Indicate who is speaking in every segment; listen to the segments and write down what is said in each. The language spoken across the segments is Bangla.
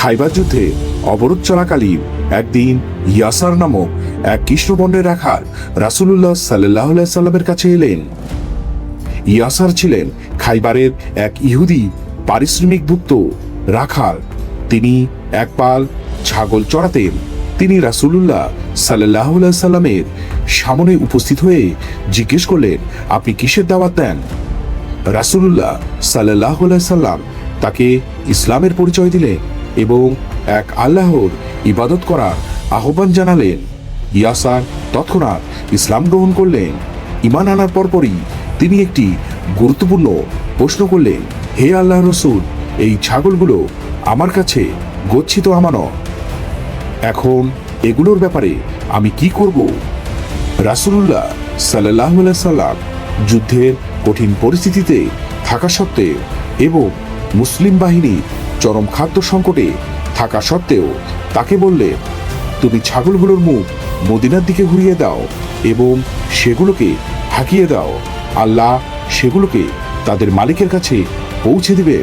Speaker 1: খাইবার যুদ্ধে অবরোধ চলাকালীন একদিন ইয়াসার নামক এক কৃষ্ণবর্ণের রাখাল রাসূলুল্লাহ সাল্লাল্লাহু আলাইহি সাল্লামের কাছে এলেন। ইয়াসার ছিলেন খাইবারের এক ইহুদি পারিশ্রমিকভুক্ত রাখাল। তিনি এক পাল ছাগল চড়াতেন। তিনি রাসূলুল্লাহ সাল্লাল্লাহু আলাইহি সাল্লামের সামনে উপস্থিত হয়ে জিজ্ঞেস করলেন, আপনি কিসের দাওয়াত দেন? রাসূলুল্লাহ সাল্লাল্লাহু আলাইহি সাল্লাম তাকে ইসলামের পরিচয় দিলেন এবং এক আল্লাহর ইবাদত করার আহ্বান জানালেন। ইয়াসার তৎক্ষণাৎ ইসলাম গ্রহণ করলেন। ঈমান আনার পরপরই তিনি একটি গুরুত্বপূর্ণ প্রশ্ন করলেন, হে আল্লাহর রাসূল, এই ছাগলগুলো আমার কাছে গচ্ছিত আমানত। এখন এগুলোর ব্যাপারে আমি কি করব? রাসূলুল্লাহ সাল্লাল্লাহু আলাইহি সাল্লাম যুদ্ধের কঠিন পরিস্থিতিতে থাকা সত্ত্বেও এবং মুসলিম বাহিনীর চরম খাদ্য সংকটে থাকা সত্ত্বেও তাকে বললেন, তুমি ছাগলগুলোর মুখ মদিনার দিকে ঘুরিয়ে দাও এবং সেগুলোকে হাঁকিয়ে দাও। আল্লাহ সেগুলোকে তাদের মালিকের কাছে পৌঁছে দিবে।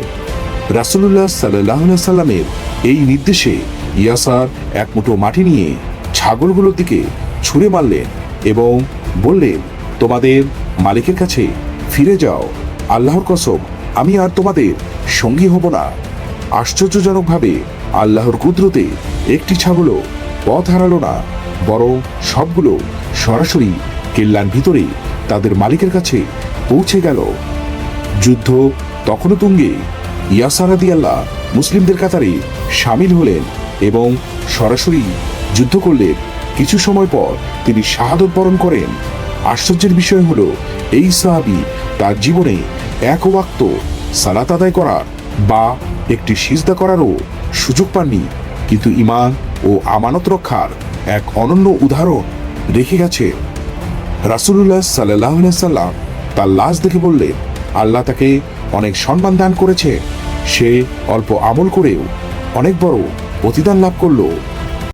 Speaker 1: রাসূলুল্লাহ সাল্লাল্লাহু আলাইহি সাল্লামের এই নির্দেশে ইয়াসার এক মুঠো মাটি নিয়ে ছাগলগুলোর দিকে ছুঁড়ে মারলেন এবং বললেন, তোমাদের মালিকের কাছে ফিরে যাও। আল্লাহর কসম, আমি আর তোমাদের সঙ্গী হব না। আশ্চর্যজনকভাবে আল্লাহর কুদরতে একটি ছাগলও পথ হারালো না, বরং সবগুলো সরাসরি কেল্লার ভিতরে তাদের মালিকের কাছে পৌঁছে গেল। যুদ্ধ তখনও তুঙ্গে। ইয়াসার রাদিয়াল্লাহ মুসলিমদের কাতারে সামিল হলেন এবং সরাসরি যুদ্ধ করলেন। কিছু সময় পর তিনি শাহাদত বরণ করেন। আশ্চর্যের বিষয় হলো, এই সাহাবী তার জীবনে এক ওয়াক্ত সালাত আদায় করার বা একটি সিজদা করারও সুযোগ পাননি, কিন্তু ঈমান ও আমানত রক্ষার এক অনন্য উদাহরণ রেখে গেছে। রাসূলুল্লাহ সাল্লাল্লাহু আলাইহি সাল্লাম তার লাশ দেখে বললেন, আল্লাহ তাকে অনেক সম্মান দান করেছে। সে অল্প আমল করেও অনেক বড় প্রতিদান লাভ করলো।